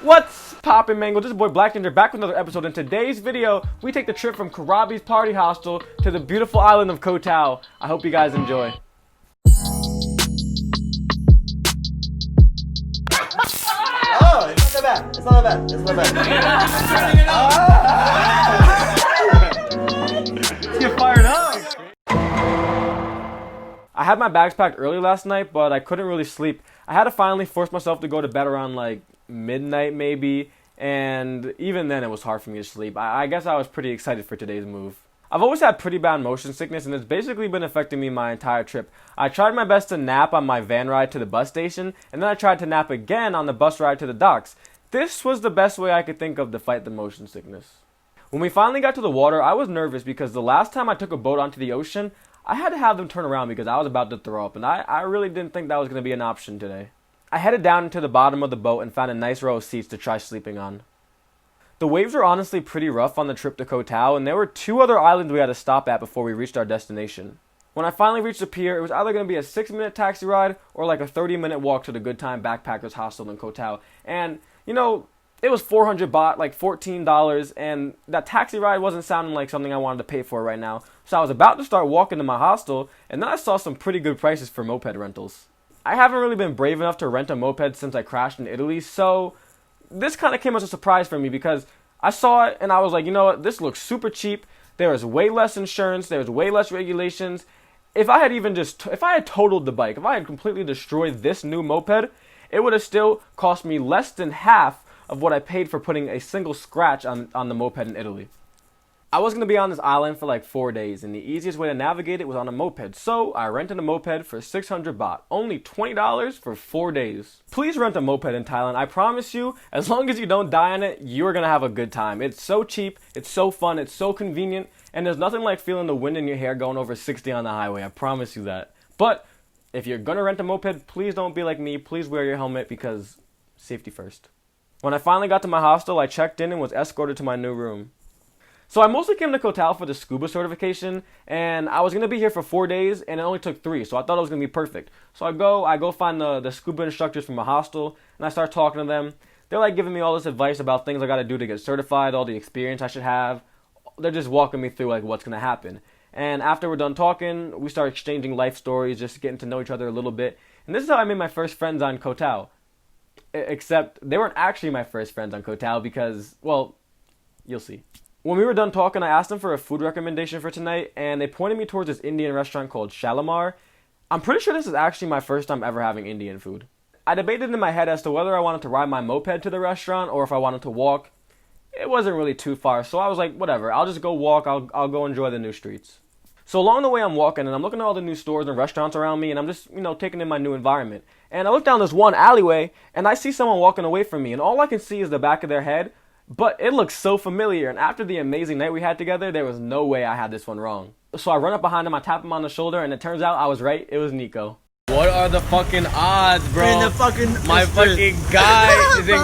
What's poppin', Mango? This is boy Black Ginger back with another episode. In today's video, we take the trip from Krabi's party hostel to the beautiful island of Ko Tao. I hope you guys enjoy. Oh, it's not that bad. It's not that bad. It's not that bad. Get fired up. I had my bags packed early last night, but I couldn't really sleep. I had to finally force myself to go to bed around like midnight maybe, and even then it was hard for me to sleep. I guess I was pretty excited for today's move. I've always had pretty bad motion sickness, and it's basically been affecting me my entire trip. I tried my best to nap on my van ride to the bus station, and then I tried to nap again on the bus ride to the docks. This was the best way I could think of to fight the motion sickness. When we finally got to the water, I was nervous because the last time I took a boat onto the ocean, I had to have them turn around because I was about to throw up, and I really didn't think that was going to be an option today. I headed down into the bottom of the boat and found a nice row of seats to try sleeping on. The waves were honestly pretty rough on the trip to Ko Tao, and there were 2 other islands we had to stop at before we reached our destination. When I finally reached the pier, it was either going to be a 6-minute taxi ride or like a 30-minute walk to the Good Time Backpackers Hostel in Ko Tao. And, you know, it was 400 baht, like $14, and that taxi ride wasn't sounding like something I wanted to pay for right now. So I was about to start walking to my hostel, and then I saw some pretty good prices for moped rentals. I haven't really been brave enough to rent a moped since I crashed in Italy, so this kind of came as a surprise for me because I saw it and I was like, you know what, this looks super cheap. There is way less insurance, there's way less regulations. If I had totaled the bike, if I had completely destroyed this new moped, it would have still cost me less than half of what I paid for putting a single scratch on the moped in Italy. I was going to be on this island for like 4 days, and the easiest way to navigate it was on a moped, so I rented a moped for 600 baht, only $20 for 4 days. Please rent a moped in Thailand. I promise you, as long as you don't die on it, you're going to have a good time. It's so cheap, it's so fun, it's so convenient, and there's nothing like feeling the wind in your hair going over 60 on the highway. I promise you that. But if you're going to rent a moped, please don't be like me. Please wear your helmet because safety first. When I finally got to my hostel, I checked in and was escorted to my new room. So I mostly came to Ko Tao for the scuba certification, and I was going to be here for 4 days, and it only took 3, so I thought it was going to be perfect. So I go find the scuba instructors from my hostel, and I start talking to them. They're like giving me all this advice about things I got to do to get certified, all the experience I should have. They're just walking me through like what's going to happen. And after we're done talking, we start exchanging life stories, just getting to know each other a little bit. And this is how I made my first friends on Ko Tao. Except they weren't actually my first friends on Ko Tao because, well, you'll see. When we were done talking, I asked them for a food recommendation for tonight, and they pointed me towards this Indian restaurant called Shalimar. I'm pretty sure this is actually my first time ever having Indian food. I debated in my head as to whether I wanted to ride my moped to the restaurant or if I wanted to walk. It wasn't really too far, so I was like, whatever, I'll just go walk, I'll go enjoy the new streets. So along the way I'm walking, and I'm looking at all the new stores and restaurants around me, and I'm just, taking in my new environment. And I look down this one alleyway, and I see someone walking away from me, and all I can see is the back of their head. But it looks so familiar, and after the amazing night we had together, there was no way I had this one wrong. So I run up behind him, I tap him on the shoulder, and it turns out I was right, it was Nico. What are the fucking odds, bro? In the fucking my fucking guy is in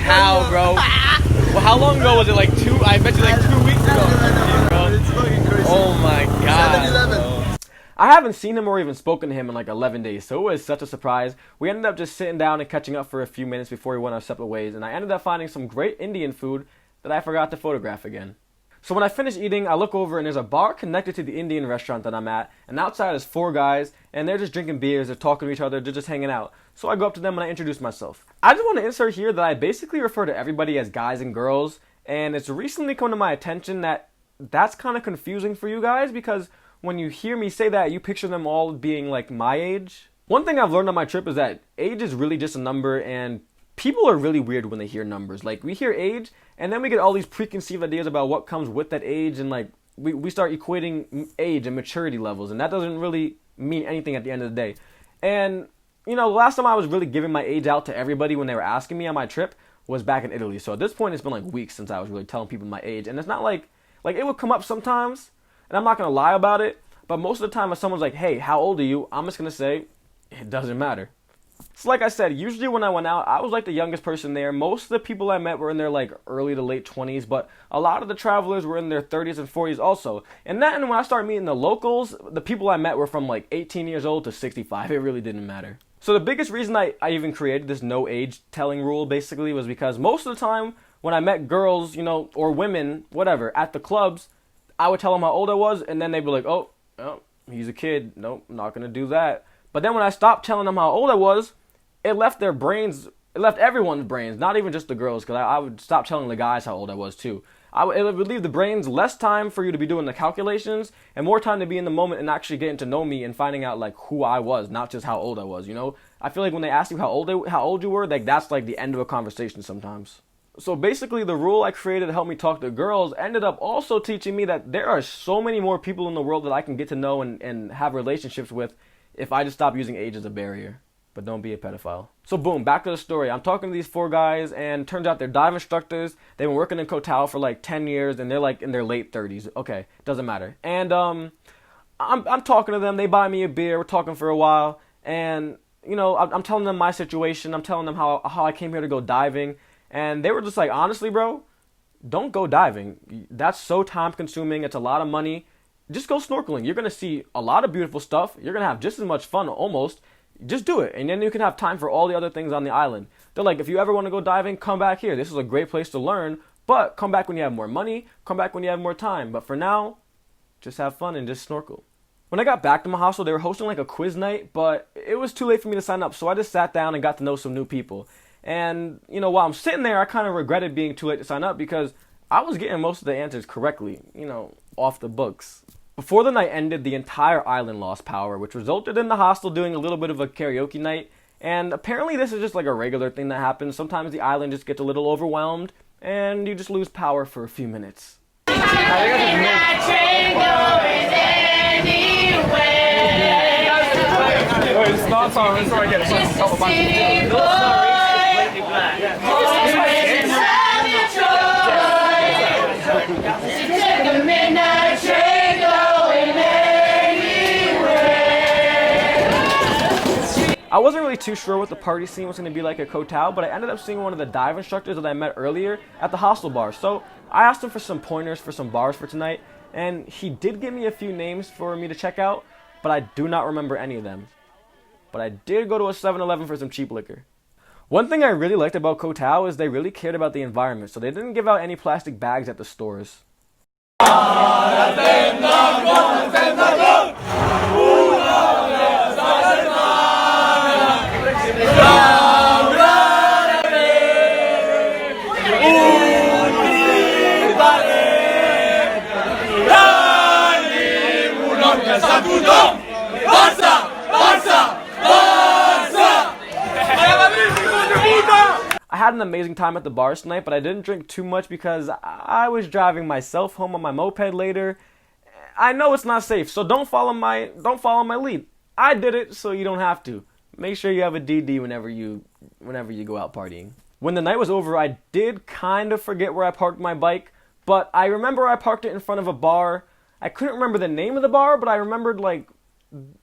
How, bro? Well, how long ago was it? Like 2? I bet you like 2 weeks ago. Bro. It's fucking crazy. Oh my god. 7-Eleven. I haven't seen him or even spoken to him in like 11 days, so it was such a surprise. We ended up just sitting down and catching up for a few minutes before we went our separate ways, and I ended up finding some great Indian food that I forgot to photograph again. So when I finish eating, I look over and there's a bar connected to the Indian restaurant that I'm at, and outside is 4 guys, and they're just drinking beers, they're talking to each other, they're just hanging out. So I go up to them and I introduce myself. I just want to insert here that I basically refer to everybody as guys and girls, and it's recently come to my attention that that's kind of confusing for you guys because when you hear me say that, you picture them all being like my age. One thing I've learned on my trip is that age is really just a number, and people are really weird when they hear numbers. Like, we hear age, and then we get all these preconceived ideas about what comes with that age, and like, we start equating age and maturity levels, and that doesn't really mean anything at the end of the day. And, the last time I was really giving my age out to everybody when they were asking me on my trip was back in Italy. So at this point, it's been like weeks since I was really telling people my age, and it's not like it would come up sometimes, and I'm not going to lie about it, but most of the time if someone's like, hey, how old are you? I'm just going to say, it doesn't matter. So like I said, usually when I went out, I was like the youngest person there. Most of the people I met were in their like early to late 20s, but a lot of the travelers were in their 30s and 40s also. And then when I started meeting the locals, the people I met were from like 18 years old to 65. It really didn't matter. So the biggest reason I even created this no age telling rule basically was because most of the time when I met girls, or women, whatever, at the clubs, I would tell them how old I was, and then they'd be like, oh, he's a kid. Nope, not going to do that. But then when I stopped telling them how old I was, it left everyone's brains, not even just the girls, because I would stop telling the guys how old I was too. It would leave the brains less time for you to be doing the calculations and more time to be in the moment and actually getting to know me and finding out like who I was, not just how old I was. I feel like when they ask you how old you were, like that's like the end of a conversation sometimes. So basically, the rule I created to help me talk to girls ended up also teaching me that there are so many more people in the world that I can get to know and have relationships with if I just stop using age as a barrier. But don't be a pedophile. So boom, back to the story. I'm talking to these 4 guys, and turns out they're dive instructors. They've been working in Ko Tao for like 10 years, and they're like in their late 30s. Okay, doesn't matter. And I'm talking to them. They buy me a beer. We're talking for a while, and I'm telling them my situation. I'm telling them how I came here to go diving, and they were just like, honestly, bro, don't go diving. That's so time consuming. It's a lot of money. Just go snorkeling. You're gonna see a lot of beautiful stuff. You're gonna have just as much fun, almost. Just do it, and then you can have time for all the other things on the island. They're like, if you ever want to go diving, come back here. This is a great place to learn, but come back when you have more money, come back when you have more time. But for now, just have fun and just snorkel. When I got back to my hostel, they were hosting like a quiz night, but it was too late for me to sign up, so I just sat down and got to know some new people. And, while I'm sitting there, I kind of regretted being too late to sign up because I was getting most of the answers correctly, off the books. Before the night ended, the entire island lost power, which resulted in the hostel doing a little bit of a karaoke night. And apparently this is just like a regular thing that happens. Sometimes the island just gets a little overwhelmed, and you just lose power for a few minutes. It's not song, it's I get it. It's a couple I wasn't really too sure what the party scene was going to be like at Ko Tao, but I ended up seeing one of the dive instructors that I met earlier at the hostel bar. So I asked him for some pointers for some bars for tonight, and he did give me a few names for me to check out, but I do not remember any of them. But I did go to a 7-Eleven for some cheap liquor. One thing I really liked about Ko Tao is they really cared about the environment, so they didn't give out any plastic bags at the stores. I had an amazing time at the bars tonight, but I didn't drink too much because I was driving myself home on my moped later. I know it's not safe, so don't follow my lead. I did it, so you don't have to. Make sure you have a DD whenever you go out partying. When the night was over, I did kind of forget where I parked my bike, but I remember I parked it in front of a bar. I couldn't remember the name of the bar, but I remembered like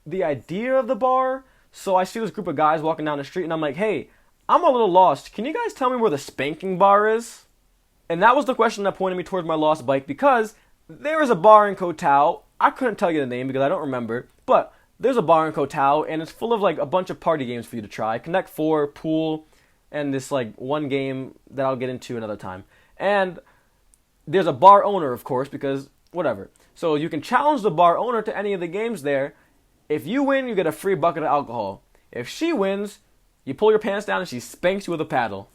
the idea of the bar. So I see this group of guys walking down the street, and I'm like, hey, I'm a little lost. Can you guys tell me where the spanking bar is? And that was the question that pointed me towards my lost bike, because there is a bar in Ko Tao. I couldn't tell you the name because I don't remember, but there's a bar in Ko Tao, and it's full of like a bunch of party games for you to try. Connect 4, pool, and this like one game that I'll get into another time. And there's a bar owner, of course, because whatever. So you can challenge the bar owner to any of the games there. If you win, you get a free bucket of alcohol. If she wins, you pull your pants down and she spanks you with a paddle.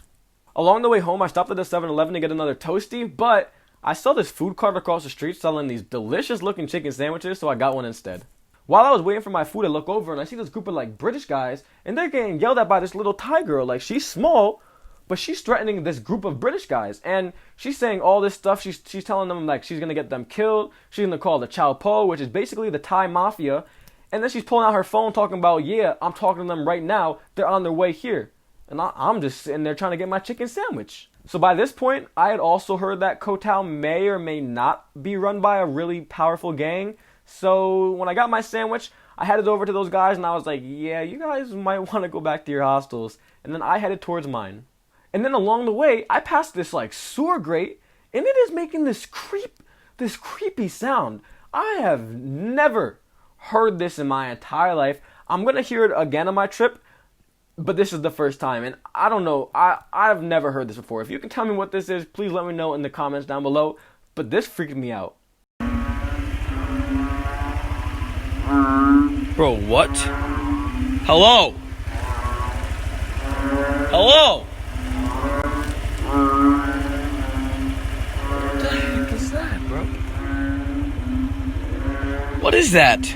Along the way home, I stopped at the 7-Eleven to get another Toasty, but I saw this food cart across the street selling these delicious looking chicken sandwiches, so I got one instead. While I was waiting for my food, I look over and I see this group of like British guys, and they're getting yelled at by this little Thai girl. Like, she's small, but she's threatening this group of British guys, and she's saying all this stuff. She's telling them like she's gonna get them killed. She's gonna call the Chow Po, which is basically the Thai mafia. And then she's pulling out her phone talking about, yeah, I'm talking to them right now. They're on their way here. And I'm just sitting there trying to get my chicken sandwich. So by this point, I had also heard that Ko Tao may or may not be run by a really powerful gang. So when I got my sandwich, I headed over to those guys and I was like, yeah, you guys might want to go back to your hostels. And then I headed towards mine. And then along the way, I passed this like sewer grate, and it is making this creepy sound. I have never heard this in my entire life. I'm gonna hear it again on my trip. but this is the first time, and I don't know. I've never heard this before. If you can tell me what this is, please let me know in the comments down below. But this freaked me out. Bro, what? Hello? Hello? What the heck is that, bro? What is that?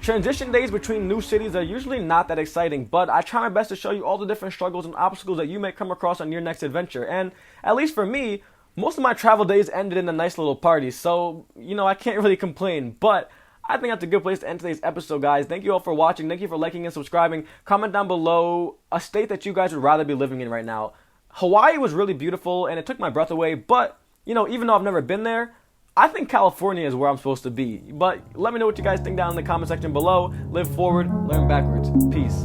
Transition days between new cities are usually not that exciting, but I try my best to show you all the different struggles and obstacles that you may come across on your next adventure. And at least for me, most of my travel days ended in a nice little party, so, I can't really complain. But I think that's a good place to end today's episode, guys. Thank you all for watching. Thank you for liking and subscribing. Comment down below a state that you guys would rather be living in right now. Hawaii was really beautiful, and it took my breath away, but, even though I've never been there, I think California is where I'm supposed to be. But let me know what you guys think down in the comment section below. Live forward, learn backwards. Peace.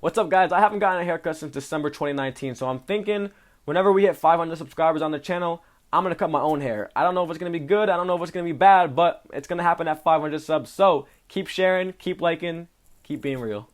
What's up, guys? I haven't gotten a haircut since December 2019, so I'm thinking whenever we hit 500 subscribers on the channel, I'm going to cut my own hair. I don't know if it's going to be good, I don't know if it's going to be bad, but it's going to happen at 500 subs. So keep sharing, keep liking, keep being real.